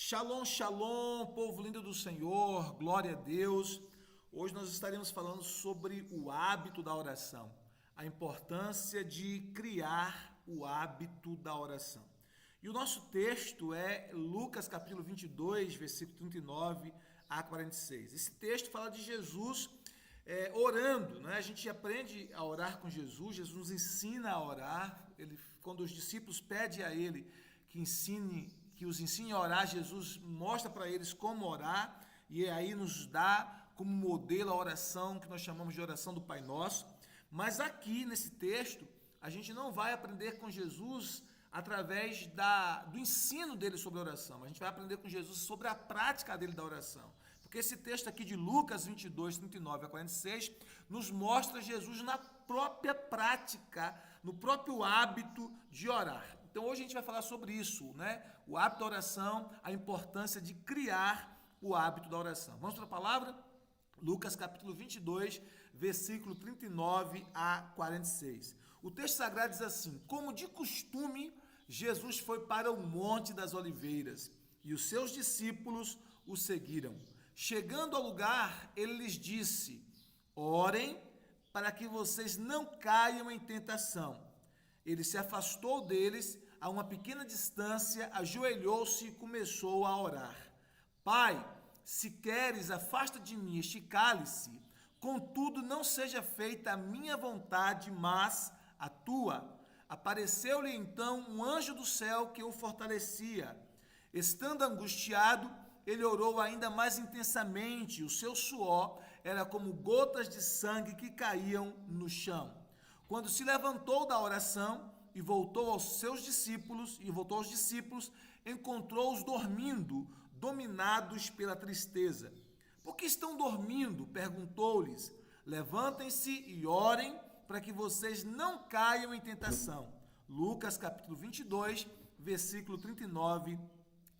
Shalom, shalom, povo lindo do Senhor, glória a Deus. Hoje nós estaremos falando sobre o hábito da oração, a importância de criar o hábito da oração. E o nosso texto é Lucas capítulo 22, versículo 39 a 46. Esse texto fala de Jesus orando, né? A gente aprende a orar com Jesus, Jesus nos ensina a orar. Quando os discípulos pedem a Ele que os ensine a orar, Jesus mostra para eles como orar e aí nos dá como modelo a oração que nós chamamos de oração do Pai Nosso. Mas aqui nesse texto, a gente não vai aprender com Jesus através do ensino dele sobre a oração. A gente vai aprender com Jesus sobre a prática dele da oração. Porque esse texto aqui de Lucas 22, 39 a 46, nos mostra Jesus na própria prática, no próprio hábito de orar. Então hoje a gente vai falar sobre isso, né? O hábito da oração, a importância de criar o hábito da oração. Vamos para a palavra? Lucas capítulo 22, versículo 39 a 46. O texto sagrado diz assim: como de costume, Jesus foi para o Monte das Oliveiras e os seus discípulos o seguiram. Chegando ao lugar, ele lhes disse: orem para que vocês não caiam em tentação. Ele se afastou deles a uma pequena distância, ajoelhou-se e começou a orar. Pai, se queres, afasta de mim este cálice, contudo não seja feita a minha vontade, mas a tua. Apareceu-lhe então um anjo do céu que o fortalecia. Estando angustiado, ele orou ainda mais intensamente, o seu suor era como gotas de sangue que caíam no chão. Quando se levantou da oração e voltou aos discípulos, encontrou-os dormindo, dominados pela tristeza. Por que estão dormindo? Perguntou-lhes. Levantem-se e orem para que vocês não caiam em tentação. Lucas capítulo 22, versículo 39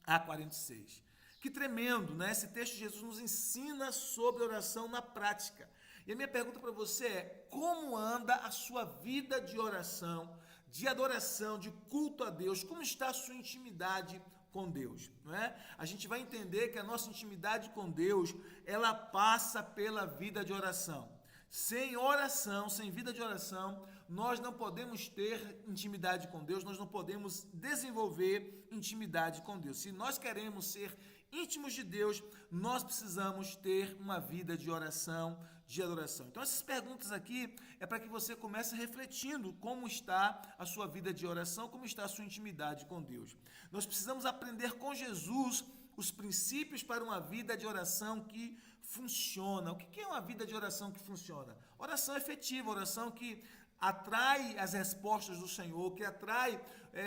a 46. Que tremendo, né? Esse texto de Jesus nos ensina sobre oração na prática. E a minha pergunta para você é: como anda a sua vida de oração, de adoração, de culto a Deus? Como está a sua intimidade com Deus? Não é? A gente vai entender que a nossa intimidade com Deus, ela passa pela vida de oração. Sem oração, sem vida de oração, nós não podemos ter intimidade com Deus, nós não podemos desenvolver intimidade com Deus. Se nós queremos ser íntimos de Deus, nós precisamos ter uma vida de oração, de adoração. Então essas perguntas aqui é para que você comece refletindo como está a sua vida de oração, como está a sua intimidade com Deus. Nós precisamos aprender com Jesus os princípios para uma vida de oração que funciona. O que é uma vida de oração que funciona? Oração efetiva, oração que atrai as respostas do Senhor, que atrai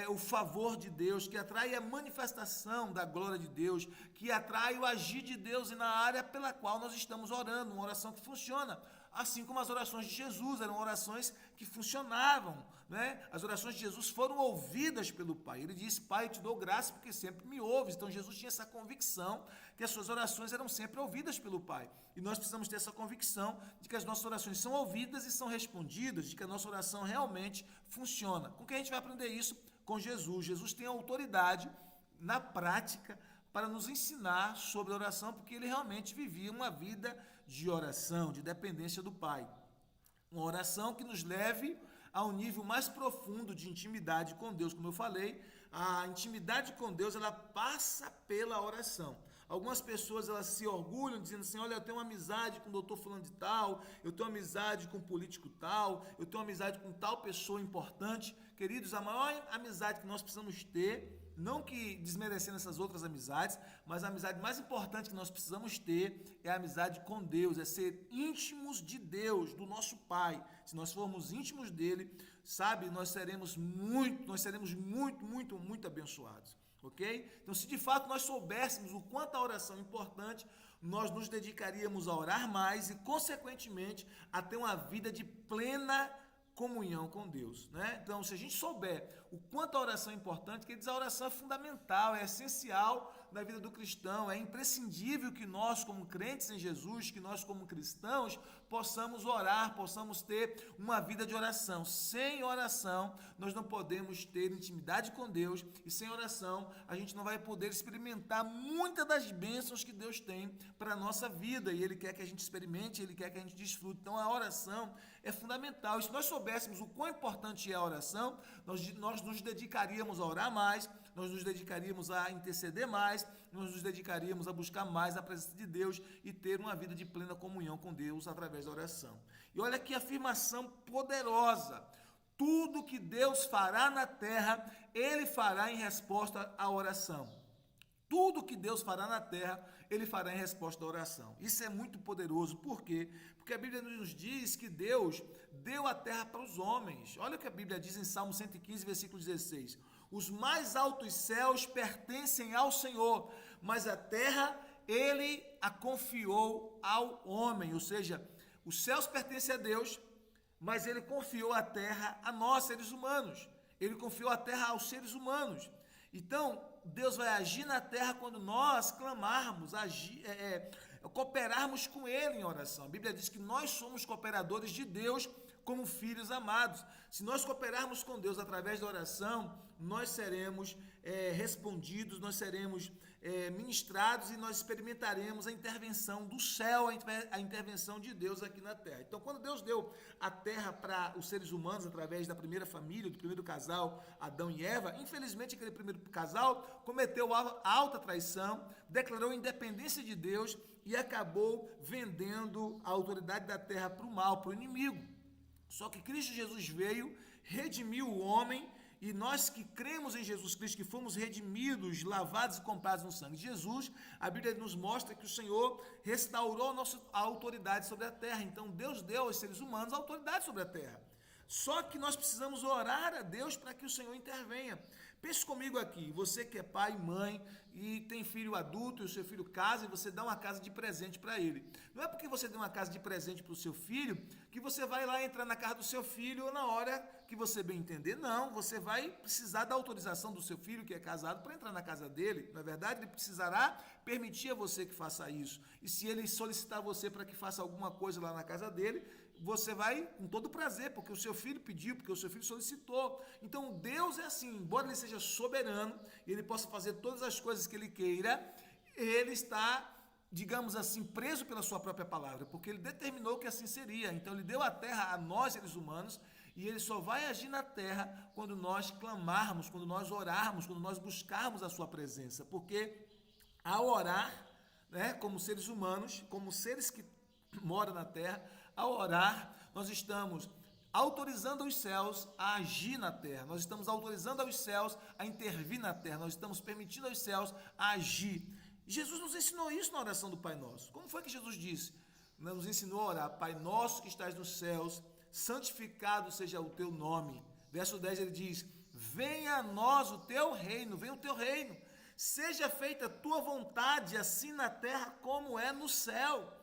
o favor de Deus, que atrai a manifestação da glória de Deus, que atrai o agir de Deus na área pela qual nós estamos orando, uma oração que funciona. Assim como as orações de Jesus eram orações que funcionavam, né? As orações de Jesus foram ouvidas pelo Pai. Ele disse: Pai, eu te dou graça porque sempre me ouves. Então Jesus tinha essa convicção que as suas orações eram sempre ouvidas pelo Pai. E nós precisamos ter essa convicção de que as nossas orações são ouvidas e são respondidas, de que a nossa oração realmente funciona. Com que a gente vai aprender isso? Com Jesus. Jesus tem autoridade na prática para nos ensinar sobre a oração, porque ele realmente vivia uma vida de oração, de dependência do Pai. Uma oração que nos leve a um nível mais profundo de intimidade com Deus. Como eu falei, a intimidade com Deus, ela passa pela oração. Algumas pessoas, elas se orgulham dizendo assim: olha, eu tenho uma amizade com o doutor fulano de tal, eu tenho uma amizade com um político tal, eu tenho uma amizade com tal pessoa importante. Queridos, a maior amizade que nós precisamos ter, não que desmerecendo essas outras amizades, mas a amizade mais importante que nós precisamos ter é a amizade com Deus, é ser íntimos de Deus, do nosso Pai. Se nós formos íntimos dele, sabe, nós seremos muito abençoados. Ok? Então, se de fato nós soubéssemos o quanto a oração é importante, nós nos dedicaríamos a orar mais e, consequentemente, a ter uma vida de plena comunhão com Deus, né? Então, se a gente souber o quanto a oração é importante, que ele diz a oração é fundamental, é essencial na vida do cristão, é imprescindível que nós como crentes em Jesus, que nós como cristãos, possamos orar, possamos ter uma vida de oração. Sem oração, nós não podemos ter intimidade com Deus, e sem oração, a gente não vai poder experimentar muitas das bênçãos que Deus tem para a nossa vida, e Ele quer que a gente experimente, Ele quer que a gente desfrute. Então a oração é fundamental. E se nós soubéssemos o quão importante é a oração, nós nos dedicaríamos a orar mais, nós nos dedicaríamos a interceder mais, nós nos dedicaríamos a buscar mais a presença de Deus e ter uma vida de plena comunhão com Deus através da oração. E olha que afirmação poderosa. Tudo que Deus fará na terra, Ele fará em resposta à oração. Tudo que Deus fará na terra, Ele fará em resposta à oração. Isso é muito poderoso. Por quê? Porque a Bíblia nos diz que Deus deu a terra para os homens. Olha o que a Bíblia diz em Salmo 115, versículo 16. Os mais altos céus pertencem ao Senhor, mas a terra Ele a confiou ao homem. Ou seja, os céus pertencem a Deus, mas Ele confiou a terra a nós, seres humanos. Ele confiou a terra aos seres humanos. Então, Deus vai agir na terra quando nós clamarmos, cooperarmos com Ele em oração. A Bíblia diz que nós somos cooperadores de Deus como filhos amados. Se nós cooperarmos com Deus através da oração, nós seremos respondidos, nós seremos ministrados e nós experimentaremos a intervenção do céu, a intervenção de Deus aqui na terra. Então, quando Deus deu a terra para os seres humanos através da primeira família, do primeiro casal, Adão e Eva, infelizmente aquele primeiro casal cometeu alta traição, declarou independência de Deus e acabou vendendo a autoridade da terra para o mal, para o inimigo. Só que Cristo Jesus veio, redimiu o homem, e nós que cremos em Jesus Cristo, que fomos redimidos, lavados e comprados no sangue de Jesus, a Bíblia nos mostra que o Senhor restaurou a autoridade sobre a terra. Então Deus deu aos seres humanos a autoridade sobre a terra. Só que nós precisamos orar a Deus para que o Senhor intervenha. Pense comigo aqui, você que é pai e mãe e tem filho adulto e o seu filho casa e você dá uma casa de presente para ele. Não é porque você deu uma casa de presente para o seu filho que você vai lá entrar na casa do seu filho na hora que você bem entender. Não, você vai precisar da autorização do seu filho que é casado para entrar na casa dele. Na verdade, ele precisará permitir a você que faça isso. E se ele solicitar você para que faça alguma coisa lá na casa dele, você vai com todo prazer, porque o seu filho pediu, porque o seu filho solicitou. Então Deus é assim, embora Ele seja soberano e Ele possa fazer todas as coisas que Ele queira, Ele está, digamos assim, preso pela sua própria palavra, porque Ele determinou que assim seria. Então Ele deu a terra a nós, seres humanos, e Ele só vai agir na terra quando nós clamarmos, quando nós orarmos, quando nós buscarmos a sua presença, porque ao orar, como seres humanos, como seres que moram na terra, ao orar, nós estamos autorizando os céus a agir na terra, nós estamos autorizando aos céus a intervir na terra, nós estamos permitindo aos céus a agir. Jesus nos ensinou isso na oração do Pai Nosso. Como foi que Jesus disse? Nos ensinou a orar: Pai Nosso que estás nos céus, santificado seja o teu nome. Verso 10 ele diz: venha a nós o teu reino, venha o teu reino, seja feita a tua vontade, assim na terra como é no céu.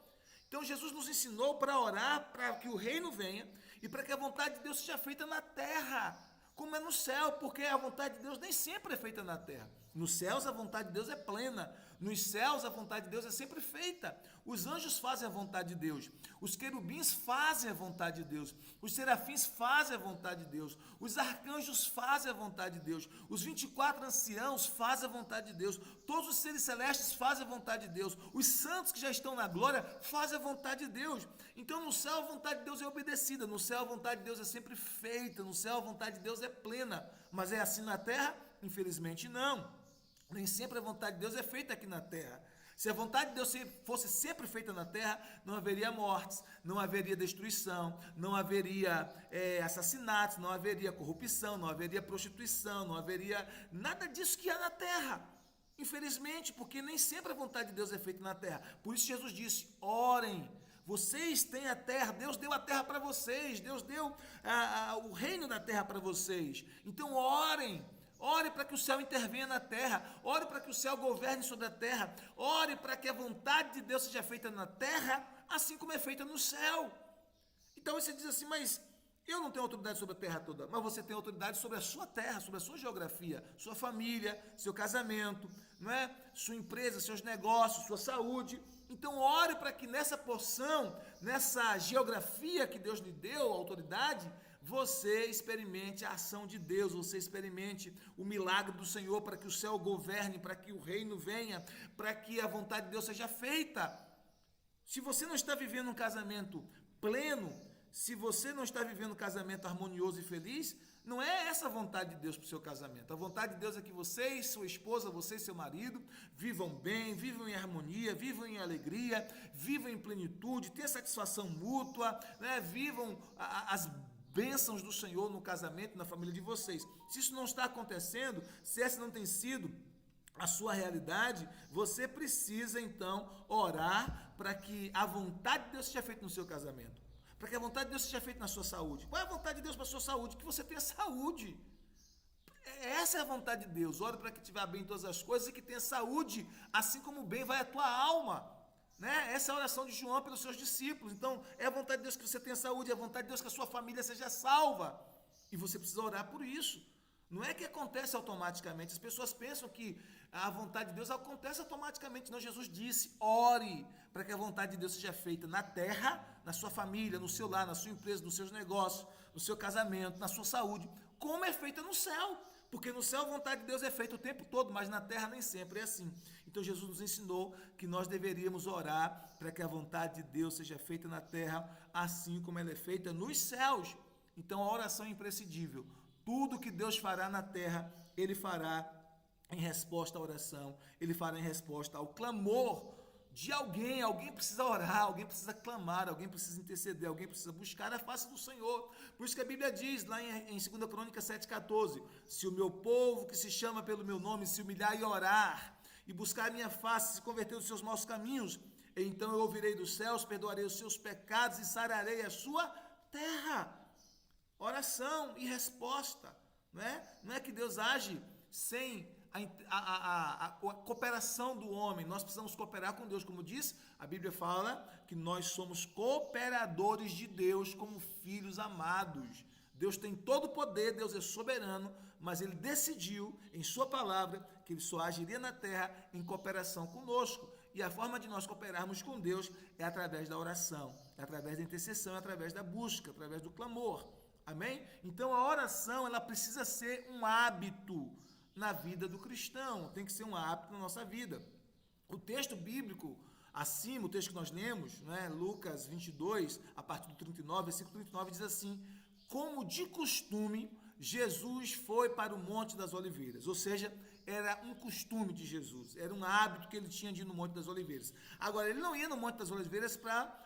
Então Jesus nos ensinou para orar, para que o reino venha e para que a vontade de Deus seja feita na terra, como é no céu, porque a vontade de Deus nem sempre é feita na terra. Nos céus a vontade de Deus é plena, nos céus a vontade de Deus é sempre feita. Os anjos fazem a vontade de Deus, os querubins fazem a vontade de Deus, os serafins fazem a vontade de Deus, os arcanjos fazem a vontade de Deus, os 24 anciãos fazem a vontade de Deus, todos os seres celestes fazem a vontade de Deus, os santos que já estão na glória fazem a vontade de Deus. Então no céu a vontade de Deus é obedecida, no céu a vontade de Deus é sempre feita, no céu a vontade de Deus é plena. Mas é assim na terra? Infelizmente não. Nem sempre a vontade de Deus é feita aqui na terra. Se a vontade de Deus fosse sempre feita na terra, não haveria mortes, não haveria destruição, não haveria assassinatos, não haveria corrupção, não haveria prostituição, não haveria nada disso que há na terra. Infelizmente, porque nem sempre a vontade de Deus é feita na terra. Por isso Jesus disse: orem, vocês têm a terra, Deus deu a terra para vocês, Deus deu o reino da terra para vocês. Então orem. Ore para que o céu intervenha na terra, ore para que o céu governe sobre a terra, ore para que a vontade de Deus seja feita na terra, assim como é feita no céu. Então você diz assim: mas Eu não tenho autoridade sobre a terra toda, mas você tem autoridade sobre a sua terra, sobre a sua geografia, sua família, seu casamento, não é? Sua empresa, seus negócios, sua saúde. Então ore para que nessa porção, nessa geografia que Deus lhe deu, autoridade, você experimente a ação de Deus, você experimente o milagre do Senhor, para que o céu governe, para que o reino venha, para que a vontade de Deus seja feita. Se você não está vivendo um casamento pleno, se você não está vivendo um casamento harmonioso e feliz, não é essa a vontade de Deus para o seu casamento. A vontade de Deus é que você e sua esposa, você e seu marido, vivam bem, vivam em harmonia, vivam em alegria, vivam em plenitude, tenham satisfação mútua, né? Vivam as bênçãos do Senhor no casamento, na família de vocês. Se isso não está acontecendo, se essa não tem sido a sua realidade, você precisa então orar para que a vontade de Deus seja feita no seu casamento. Para que a vontade de Deus seja feita na sua saúde. Qual é a vontade de Deus para a sua saúde? Que você tenha saúde. Essa é a vontade de Deus. Ore para que estiver bem em todas as coisas e que tenha saúde, assim como o bem vai a tua alma. Né? Essa é a oração de João pelos seus discípulos. Então, é a vontade de Deus que você tenha saúde, é a vontade de Deus que a sua família seja salva. E você precisa orar por isso. Não é que acontece automaticamente. As pessoas pensam que a vontade de Deus acontece automaticamente. Não, Jesus disse, ore para que a vontade de Deus seja feita na terra, na sua família, no seu lar, na sua empresa, nos seus negócios, no seu casamento, na sua saúde, como é feita no céu. Porque no céu a vontade de Deus é feita o tempo todo, mas na terra nem sempre é assim. Então Jesus nos ensinou que nós deveríamos orar para que a vontade de Deus seja feita na terra, assim como ela é feita nos céus. Então a oração é imprescindível. Tudo que Deus fará na terra, Ele fará em resposta à oração, Ele fará em resposta ao clamor de alguém. Alguém precisa orar, alguém precisa clamar, alguém precisa interceder, alguém precisa buscar a face do Senhor. Por isso que a Bíblia diz lá em 2 Crônicas 7,14, se o meu povo que se chama pelo meu nome se humilhar e orar, e buscar a minha face, se converter dos seus maus caminhos, então eu ouvirei dos céus, perdoarei os seus pecados e sararei a sua terra. Oração e resposta, não é que Deus age sem a cooperação do homem. Nós precisamos cooperar com Deus, como diz, a Bíblia fala que nós somos cooperadores de Deus como filhos amados. Deus tem todo o poder, Deus é soberano, mas Ele decidiu em sua palavra que Ele só agiria na terra em cooperação conosco. E a forma de nós cooperarmos com Deus é através da oração, é através da intercessão, é através da busca, através do clamor. Amém? Então a oração, ela precisa ser um hábito na vida do cristão, tem que ser um hábito na nossa vida. O texto bíblico acima, o texto que nós lemos, Lucas 22, a partir do 39, versículo 39, diz assim, como de costume, Jesus foi para o Monte das Oliveiras, ou seja, era um costume de Jesus, era um hábito que ele tinha de ir no Monte das Oliveiras. Agora, ele não ia no Monte das Oliveiras para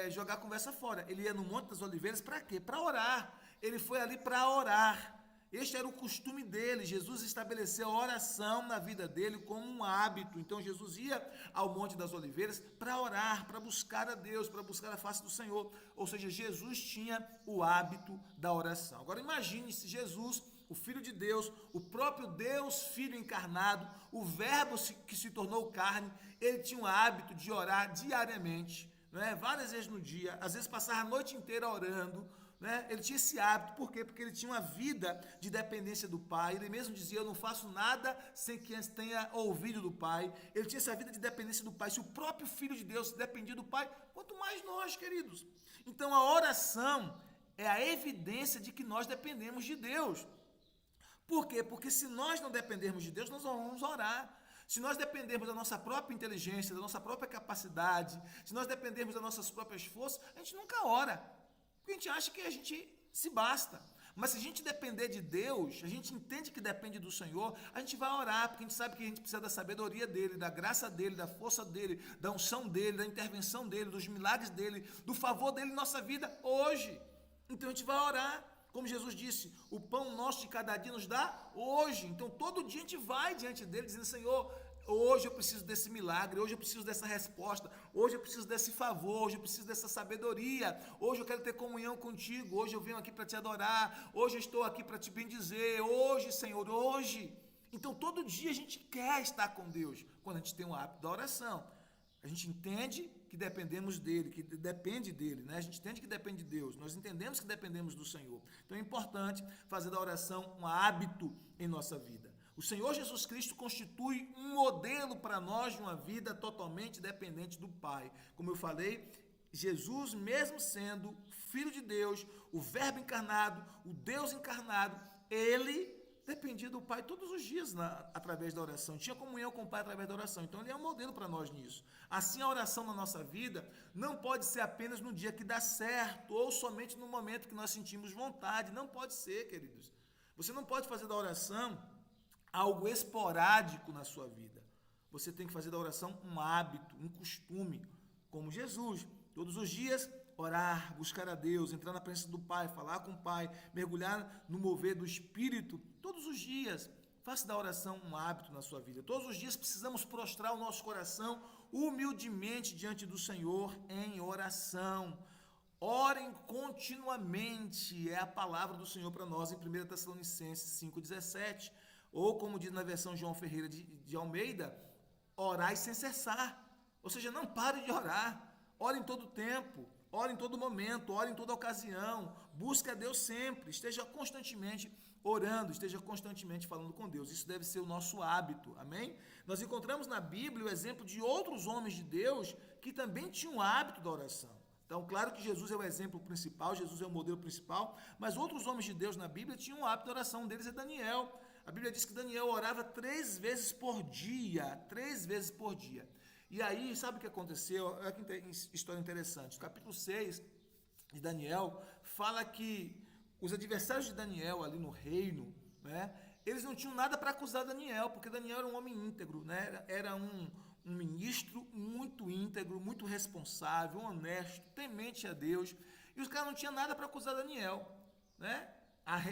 jogar a conversa fora, ele ia no Monte das Oliveiras para quê? Para orar. Ele foi ali para orar. Este era o costume dele. Jesus estabeleceu a oração na vida dele como um hábito. Então Jesus ia ao Monte das Oliveiras para orar, para buscar a Deus, para buscar a face do Senhor. Ou seja, Jesus tinha o hábito da oração. Agora imagine se Jesus, o Filho de Deus, o próprio Deus Filho encarnado, o Verbo que se tornou carne, ele tinha o hábito de orar diariamente, várias vezes no dia, às vezes passava a noite inteira orando. Ele tinha esse hábito, por quê? Porque ele tinha uma vida de dependência do Pai. Ele mesmo dizia, eu não faço nada sem que antes tenha ouvido do Pai. Ele tinha essa vida de dependência do Pai. Se o próprio Filho de Deus dependia do Pai, quanto mais nós, queridos. Então a oração é a evidência de que nós dependemos de Deus. Por quê? Porque se nós não dependermos de Deus, nós não vamos orar. Se nós dependermos da nossa própria inteligência, da nossa própria capacidade, se nós dependermos das nossas próprias forças, a gente nunca ora. Porque a gente acha que a gente se basta. Mas se a gente depender de Deus, a gente entende que depende do Senhor, a gente vai orar, porque a gente sabe que a gente precisa da sabedoria dEle, da graça dEle, da força dEle, da unção dEle, da intervenção dEle, dos milagres dEle, do favor dEle em nossa vida hoje. Então a gente vai orar. Como Jesus disse, o pão nosso de cada dia nos dá hoje. Então todo dia a gente vai diante dEle dizendo, Senhor, hoje eu preciso desse milagre, hoje eu preciso dessa resposta, hoje eu preciso desse favor, hoje eu preciso dessa sabedoria, hoje eu quero ter comunhão contigo, hoje eu venho aqui para te adorar, hoje eu estou aqui para te bendizer, hoje, Senhor, hoje. Então todo dia a gente quer estar com Deus, quando a gente tem o hábito da oração. A gente entende que dependemos dele, que depende dele, né? A gente entende que depende de Deus, nós entendemos que dependemos do Senhor. Então é importante fazer da oração um hábito em nossa vida. O Senhor Jesus Cristo constitui um modelo para nós de uma vida totalmente dependente do Pai. Como eu falei, Jesus, mesmo sendo Filho de Deus, o Verbo encarnado, o Deus encarnado, ele dependia do Pai todos os dias através da oração. Tinha comunhão com o Pai através da oração. Então ele é um modelo para nós nisso. Assim, a oração na nossa vida não pode ser apenas no dia que dá certo ou somente no momento que nós sentimos vontade. Não pode ser, queridos. Você não pode fazer da oração algo esporádico na sua vida. Você tem que fazer da oração um hábito, um costume, como Jesus. Todos os dias, orar, buscar a Deus, entrar na presença do Pai, falar com o Pai, mergulhar no mover do Espírito. Todos os dias, faça da oração um hábito na sua vida. Todos os dias precisamos prostrar o nosso coração humildemente diante do Senhor em oração. Orem continuamente, é a palavra do Senhor para nós em 1 Tessalonicenses 5,17. Ou como diz na versão João Ferreira de Almeida, orai sem cessar. Ou seja, não pare de orar. Ore em todo tempo, ore em todo momento, ore em toda ocasião. Busque a Deus sempre. Esteja constantemente orando, esteja constantemente falando com Deus. Isso deve ser o nosso hábito, amém? Nós encontramos na Bíblia o exemplo de outros homens de Deus que também tinham o hábito da oração. Então, claro que Jesus é o exemplo principal, Jesus é o modelo principal, mas outros homens de Deus na Bíblia tinham o hábito da oração. Um deles é Daniel. A Bíblia diz que Daniel orava 3 vezes por dia, 3 vezes por dia. E aí, sabe o que aconteceu? Olha que história interessante. O capítulo 6 de Daniel fala que os adversários de Daniel ali no reino, né, eles não tinham nada para acusar Daniel, porque Daniel era um homem íntegro, né, era um ministro muito íntegro, muito responsável, honesto, temente a Deus, e os caras não tinham nada para acusar Daniel, né,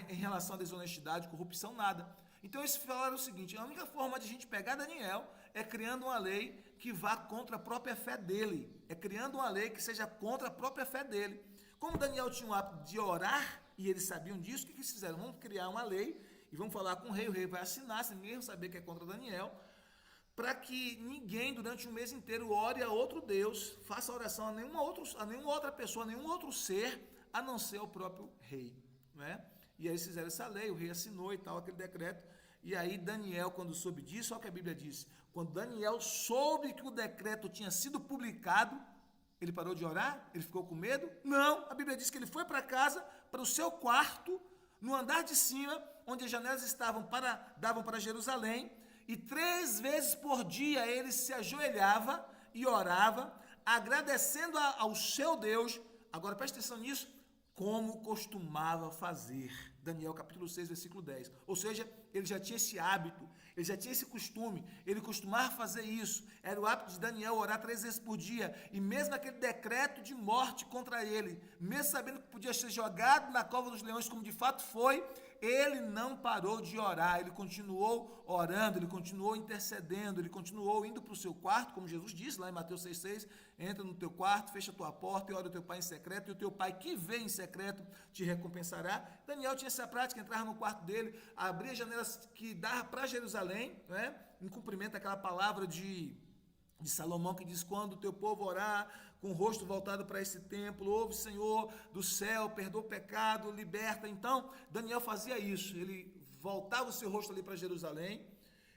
em relação à desonestidade, corrupção, nada. Então eles falaram o seguinte: a única forma de a gente pegar Daniel é criando uma lei que vá contra a própria fé dele, é criando uma lei que seja contra a própria fé dele. Como Daniel tinha o hábito de orar, e eles sabiam disso, o que eles fizeram? Vamos criar uma lei e vamos falar com o rei vai assinar, sem ninguém saber que é contra Daniel, para que ninguém durante um mês inteiro ore a outro Deus, faça oração a nenhuma outra pessoa, a nenhum outro ser, a não ser o próprio rei, né? E aí eles fizeram essa lei, o rei assinou e tal, aquele decreto. E aí Daniel, quando soube disso, olha o que a Bíblia diz: quando Daniel soube que o decreto tinha sido publicado, ele parou de orar? Ele ficou com medo? Não, a Bíblia diz que ele foi para casa, para o seu quarto, no andar de cima, onde as janelas davam para Jerusalém, e 3 vezes por dia ele se ajoelhava e orava, agradecendo ao seu Deus. Agora preste atenção nisso, como costumava fazer. Daniel capítulo 6, versículo 10. Ou seja, ele já tinha esse hábito, ele já tinha esse costume, ele costumava fazer isso. Era o hábito de Daniel orar 3 vezes por dia, e mesmo aquele decreto de morte contra ele, mesmo sabendo que podia ser jogado na cova dos leões, como de fato foi, ele não parou de orar, ele continuou orando, ele continuou intercedendo, ele continuou indo para o seu quarto, como Jesus disse lá em Mateus 6,6, entra no teu quarto, fecha a tua porta e ora o teu pai em secreto, e o teu pai que vê em secreto te recompensará. Daniel tinha essa prática, entrava no quarto dele, abria janelas que dava para Jerusalém, né, em cumprimento àquela palavra de Salomão, que diz: quando o teu povo orar com o rosto voltado para esse templo, ouve, Senhor, do céu, perdoa o pecado, liberta. Então, Daniel fazia isso, ele voltava o seu rosto ali para Jerusalém.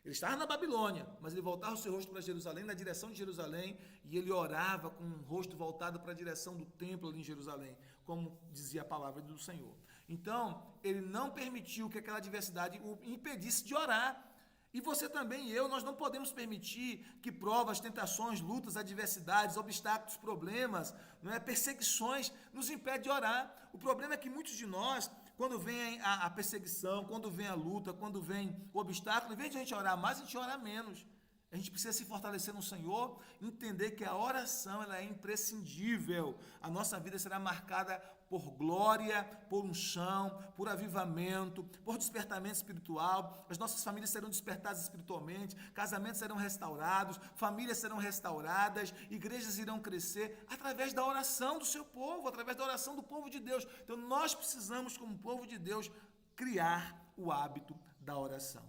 Ele estava na Babilônia, mas ele voltava o seu rosto para Jerusalém, na direção de Jerusalém, e ele orava com o rosto voltado para a direção do templo ali em Jerusalém, como dizia a palavra do Senhor. Então, ele não permitiu que aquela adversidade o impedisse de orar. E você também e eu, nós não podemos permitir que provas, tentações, lutas, adversidades, obstáculos, problemas, não é, perseguições nos impedem de orar. O problema é que muitos de nós, quando vem a perseguição, quando vem a luta, quando vem o obstáculo, em vez de a gente orar mais, a gente ora menos. A gente precisa se fortalecer no Senhor, entender que a oração ela é imprescindível. A nossa vida será marcada por glória, por unção, por avivamento, por despertamento espiritual. As nossas famílias serão despertadas espiritualmente, casamentos serão restaurados, famílias serão restauradas, igrejas irão crescer através da oração do seu povo, através da oração do povo de Deus. Então nós precisamos, como povo de Deus, criar o hábito da oração.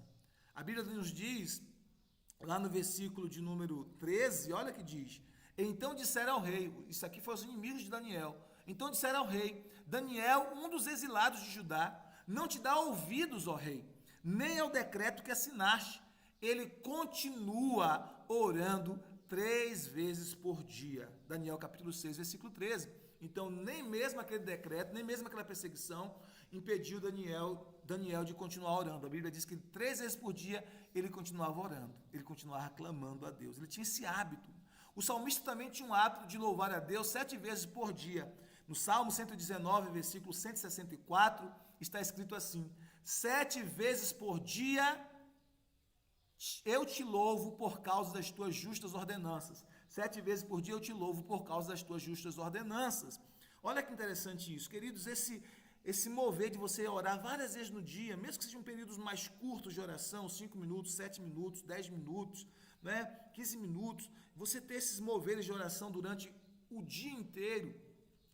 A Bíblia nos diz, lá no versículo de número 13, olha que diz: Então disseram ao rei, isso aqui foram os inimigos de Daniel. Então disseram ao rei: Daniel, um dos exilados de Judá, não te dá ouvidos, ó rei, nem ao decreto que assinaste. Ele continua orando 3 vezes por dia. Daniel capítulo 6, versículo 13. Então, nem mesmo aquele decreto, nem mesmo aquela perseguição impediu Daniel de continuar orando. A Bíblia diz que 3 vezes por dia ele continuava orando, ele continuava clamando a Deus. Ele tinha esse hábito. O salmista também tinha um hábito de louvar a Deus 7 vezes por dia. No Salmo 119, versículo 164, está escrito assim: 7 vezes por dia eu te louvo por causa das tuas justas ordenanças. 7 vezes por dia eu te louvo por causa das tuas justas ordenanças. Olha que interessante isso. Queridos, esse mover de você orar várias vezes no dia, mesmo que sejam períodos mais curtos de oração, 5 minutos, 7 minutos, 10 minutos, né, 15 minutos, você ter esses moveres de oração durante o dia inteiro,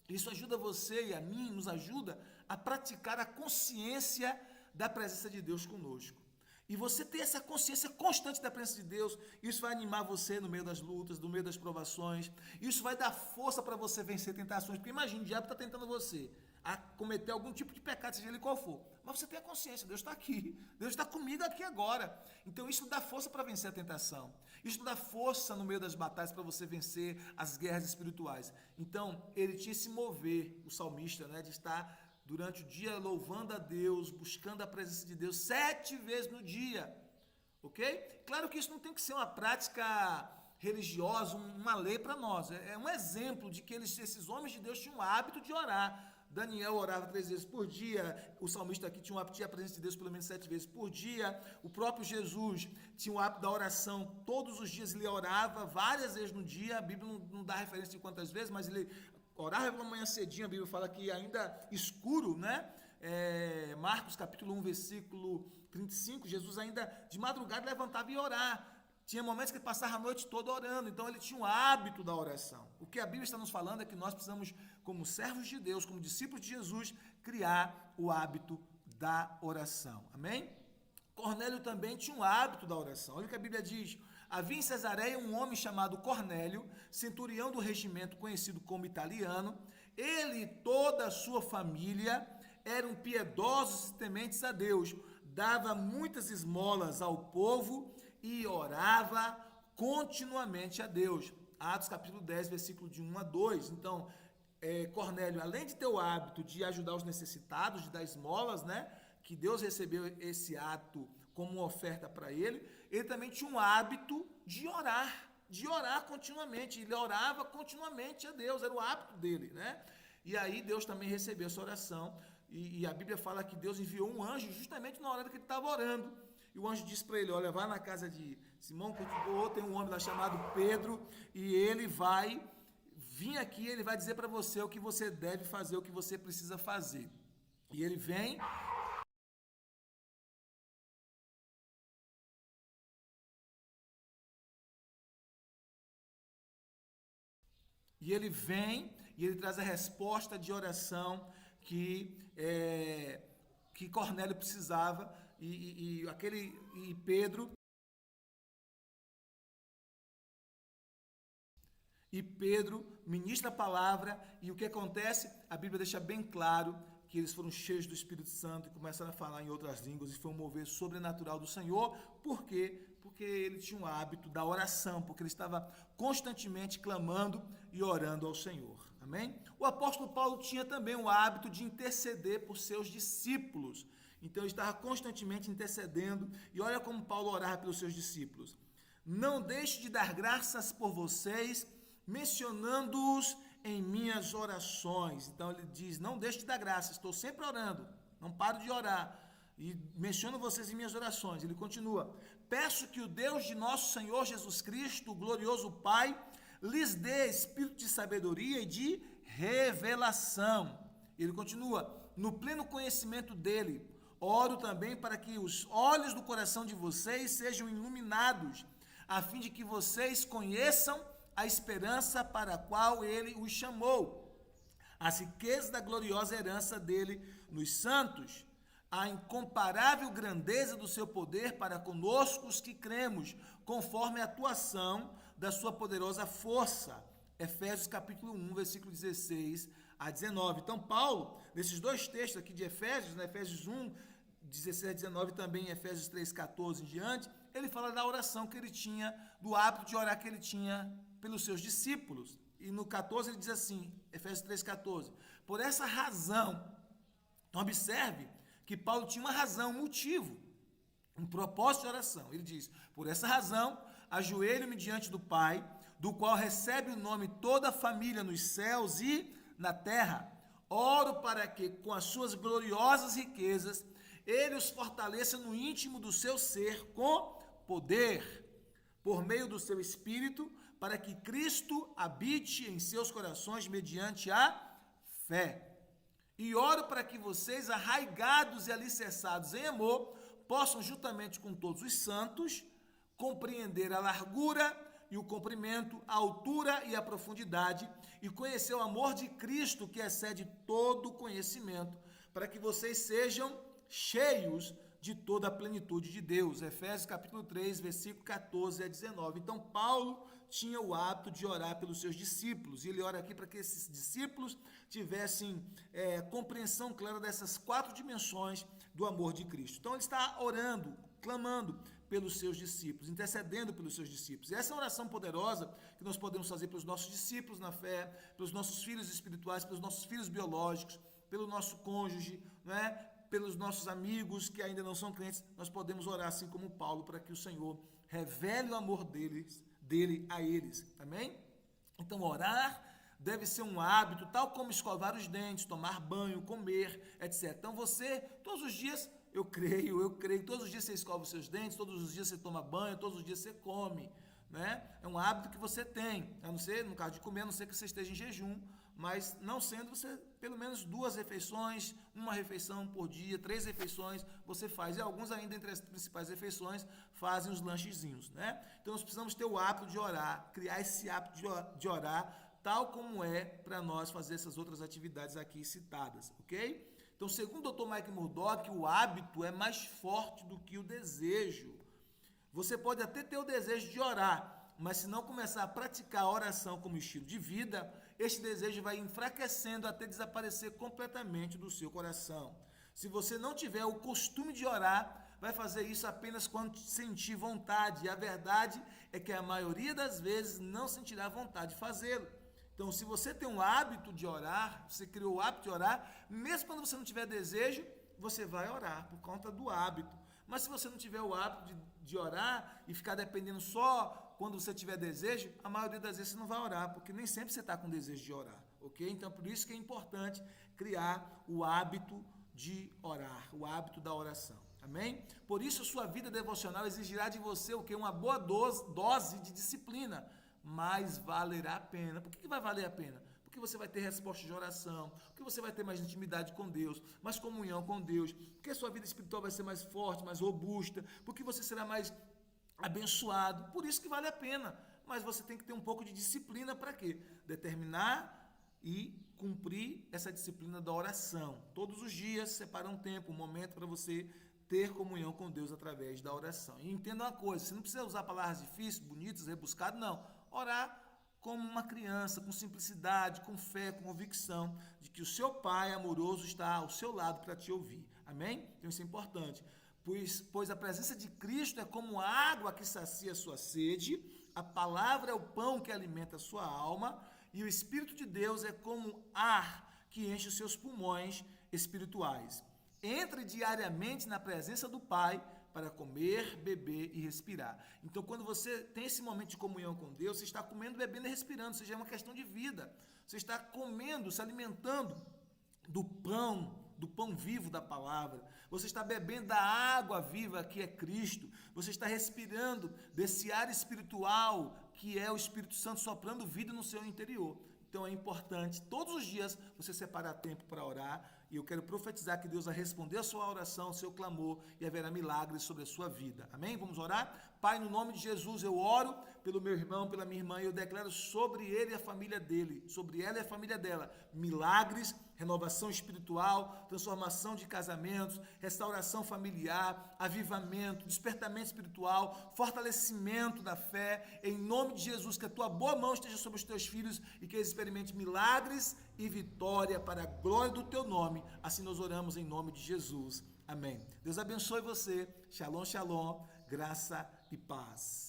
isso ajuda você e a mim, nos ajuda a praticar a consciência da presença de Deus conosco. E você ter essa consciência constante da presença de Deus, isso vai animar você no meio das lutas, no meio das provações, isso vai dar força para você vencer tentações, porque imagina, o diabo está tentando você a cometer algum tipo de pecado, seja ele qual for, mas você tem a consciência, Deus está aqui, Deus está comigo aqui agora, então isso dá força para vencer a tentação, isso dá força no meio das batalhas para você vencer as guerras espirituais. Então, ele tinha esse mover, o salmista, né, de estar durante o dia louvando a Deus, buscando a presença de Deus 7 vezes no dia, ok? Claro que isso não tem que ser uma prática religiosa, uma lei para nós, é um exemplo de que esses homens de Deus tinham o hábito de orar. Daniel orava 3 vezes por dia, o salmista aqui tinha a presença de Deus pelo menos 7 vezes por dia, o próprio Jesus tinha o hábito da oração, todos os dias ele orava várias vezes no dia, a Bíblia não dá referência de quantas vezes, mas ele orava pela manhã cedinho, a Bíblia fala que ainda escuro, né? Marcos capítulo 1, versículo 35, Jesus ainda de madrugada levantava e ia orar. Tinha momentos que ele passava a noite toda orando, então ele tinha um hábito da oração. O que a Bíblia está nos falando é que nós precisamos, como servos de Deus, como discípulos de Jesus, criar o hábito da oração. Amém? Cornélio também tinha um hábito da oração. Olha o que a Bíblia diz: havia em Cesareia um homem chamado Cornélio, centurião do regimento conhecido como italiano. Ele e toda a sua família eram piedosos e tementes a Deus, dava muitas esmolas ao povo e orava continuamente a Deus. Atos capítulo 10, versículo de 1 a 2. Então, Cornélio, além de ter o hábito de ajudar os necessitados, de dar esmolas, né, que Deus recebeu esse ato como uma oferta para ele também tinha um hábito de orar continuamente. Ele orava continuamente a Deus, era o hábito dele, né? E aí Deus também recebeu essa oração, e a Bíblia fala que Deus enviou um anjo justamente na hora que ele estava orando. E o anjo disse para ele: olha, vai na casa de Simão, tem um homem lá chamado Pedro, e ele vai vir aqui, ele vai dizer para você o que você deve fazer, o que você precisa fazer. E ele vem. E ele vem e ele traz a resposta de oração que Cornélio precisava, e Pedro ministra a palavra, e o que acontece? A Bíblia deixa bem claro que eles foram cheios do Espírito Santo e começaram a falar em outras línguas, e foi um mover sobrenatural do Senhor. Por quê? Porque ele tinha um hábito da oração, porque ele estava constantemente clamando e orando ao Senhor. Amém? O apóstolo Paulo tinha também o hábito de interceder por seus discípulos. Então ele estava constantemente intercedendo, e olha como Paulo orava pelos seus discípulos: não deixe de dar graças por vocês, mencionando-os em minhas orações. Então ele diz: não deixe de dar graças, estou sempre orando, não paro de orar, e menciono vocês em minhas orações. Ele continua: peço que o Deus de nosso Senhor Jesus Cristo, o glorioso Pai, lhes dê espírito de sabedoria e de revelação. Ele continua: no pleno conhecimento dele, oro também para que os olhos do coração de vocês sejam iluminados, a fim de que vocês conheçam a esperança para a qual ele os chamou, as riquezas da gloriosa herança dele nos santos, a incomparável grandeza do seu poder para conosco os que cremos, conforme a atuação da sua poderosa força. Efésios capítulo 1, versículo 16 a 19. Então, Paulo, nesses dois textos aqui de Efésios, né, Efésios 1, 16 a 19, também em Efésios 3, 14 em diante, ele fala da oração que ele tinha, do hábito de orar que ele tinha pelos seus discípulos. E no 14 ele diz assim, Efésios 3, 14, por essa razão, então observe que Paulo tinha uma razão, um motivo, um propósito de oração. Ele diz, por essa razão, ajoelho-me diante do Pai, do qual recebe o nome toda a família nos céus e na terra. Oro para que, com as suas gloriosas riquezas, ele os fortaleça no íntimo do seu ser com poder, por meio do seu Espírito, para que Cristo habite em seus corações mediante a fé. E oro para que vocês, arraigados e alicerçados em amor, possam, juntamente com todos os santos, compreender a largura e o comprimento, a altura e a profundidade, e conhecer o amor de Cristo que excede todo conhecimento, para que vocês sejam cheios de toda a plenitude de Deus. Efésios capítulo 3, versículo 14 a 19. Então, Paulo tinha o hábito de orar pelos seus discípulos, e ele ora aqui para que esses discípulos tivessem compreensão clara dessas 4 dimensões do amor de Cristo. Então, ele está orando, clamando pelos seus discípulos, intercedendo pelos seus discípulos. E essa é uma oração poderosa que nós podemos fazer pelos nossos discípulos na fé, pelos nossos filhos espirituais, pelos nossos filhos biológicos, pelo nosso cônjuge, né? Pelos nossos amigos que ainda não são crentes. Nós podemos orar assim como Paulo, para que o Senhor revele o amor dele a eles. Amém? Então, orar deve ser um hábito, tal como escovar os dentes, tomar banho, comer, etc. Então, você, todos os dias, eu creio, todos os dias você escova os seus dentes, todos os dias você toma banho, todos os dias você come, né? É um hábito que você tem, a não ser, no caso de comer, a não ser que você esteja em jejum, mas não sendo, você, pelo menos 2 refeições, 1 refeição por dia, 3 refeições, você faz. E alguns ainda, entre as principais refeições, fazem os lanchezinhos, né? Então, nós precisamos ter o hábito de orar, criar esse hábito de orar, tal como é para nós fazer essas outras atividades aqui citadas, ok? Então, segundo o Dr. Mike Murdock, o hábito é mais forte do que o desejo. Você pode até ter o desejo de orar, mas se não começar a praticar a oração como estilo de vida, este desejo vai enfraquecendo até desaparecer completamente do seu coração. Se você não tiver o costume de orar, vai fazer isso apenas quando sentir vontade. E a verdade é que a maioria das vezes não sentirá vontade de fazê-lo. Então, se você tem um hábito de orar, você criou o hábito de orar, mesmo quando você não tiver desejo, você vai orar por conta do hábito. Mas se você não tiver o hábito de orar e ficar dependendo só quando você tiver desejo, a maioria das vezes você não vai orar, porque nem sempre você está com desejo de orar, ok? Então, por isso que é importante criar o hábito de orar, o hábito da oração, amém? Por isso, a sua vida devocional exigirá de você o quê? Uma boa dose de disciplina, mas valerá a pena. Por que vai valer a pena? Porque você vai ter resposta de oração, porque você vai ter mais intimidade com Deus, mais comunhão com Deus, porque a sua vida espiritual vai ser mais forte, mais robusta, porque você será mais abençoado. Por isso que vale a pena. Mas você tem que ter um pouco de disciplina para quê? Determinar e cumprir essa disciplina da oração. Todos os dias, separar um tempo, um momento para você ter comunhão com Deus através da oração. E entenda uma coisa, você não precisa usar palavras difíceis, bonitas, rebuscadas, não. Orar como uma criança, com simplicidade, com fé, com convicção de que o seu Pai amoroso está ao seu lado para te ouvir. Amém? Então isso é importante. Pois a presença de Cristo é como água que sacia a sua sede, a palavra é o pão que alimenta a sua alma, e o Espírito de Deus é como ar que enche os seus pulmões espirituais. Entre diariamente na presença do Pai para comer, beber e respirar. Então, quando você tem esse momento de comunhão com Deus, você está comendo, bebendo e respirando, ou seja, é uma questão de vida. Você está comendo, se alimentando do pão vivo da palavra. Você está bebendo da água viva que é Cristo. Você está respirando desse ar espiritual que é o Espírito Santo soprando vida no seu interior. Então é importante, todos os dias, você separar tempo para orar, e eu quero profetizar que Deus vai responder a sua oração, o seu clamor, e haverá milagres sobre a sua vida. Amém? Vamos orar? Pai, no nome de Jesus, eu oro pelo meu irmão, pela minha irmã, e eu declaro sobre ele e a família dele, sobre ela e a família dela, milagres renovação espiritual, transformação de casamentos, restauração familiar, avivamento, despertamento espiritual, fortalecimento da fé, em nome de Jesus, que a tua boa mão esteja sobre os teus filhos e que eles experimentem milagres e vitória para a glória do teu nome. Assim nós oramos em nome de Jesus. Amém. Deus abençoe você. Shalom, shalom, graça e paz.